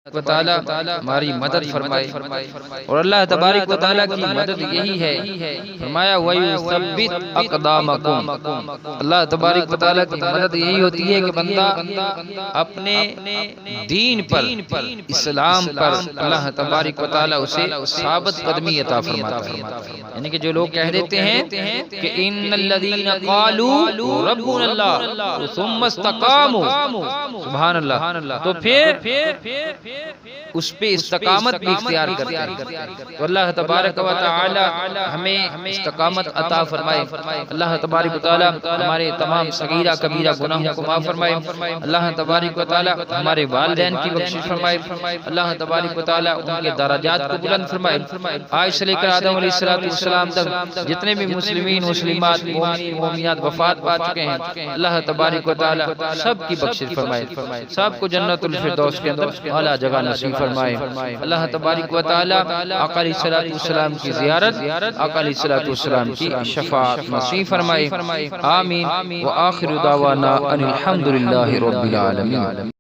و تعالیٰ ہماری مدد فرمائے، اور اللہ تبارک و تعالیٰ کی مدد یہی ہے، فرمایا وَيُثَبِّتْ أَقْدَامَكُمْ، اللہ تبارک و تعالیٰ کی مدد یہی ہوتی ہے کہ بندہ اپنے دین پر، اسلام پر اللہ تبارک و تعالیٰ اسے ثابت قدمی عطا فرماتا ہے۔ یعنی کہ جو لوگ کہہ دیتے ہیں کہ ان الذین قالوا ربنا اللہ ثم استقاموا، سبحان اللہ، تو پھر اس پہ استقامت بھی اختیار کرتے ہیں، تو اللہ تبارک و تعالی ہمیں استقامت عطا فرمائے، اللہ تبارک و تعالی ہمارے تمام صغیرہ کبیرہ گناہوں کو معاف فرمائے، اللہ تبارک و تعالی ہمارے والدین کی بخشش فرمائے، اللہ تبارک و تعالی ان کے درجات کو بلند فرمائے، آج سے لے کر آدم علیہ السلام تک جتنے بھی مسلمین مسلمات مومنین مومنات وفات پا چکے ہیں، اللہ تبارک و تعالی سب کی بخشش فرمائے، سب کو جنت الفردوس کے اندر اعلیٰ جگہ نصیب فرمائے، اللہ تبارک و تعالی آقا علیہ السلام کی زیارت، آقا علیہ السلام کی شفاعت نصیب فرمائے، آمین، وآخر دعوانا ان الحمدللہ رب العالمین۔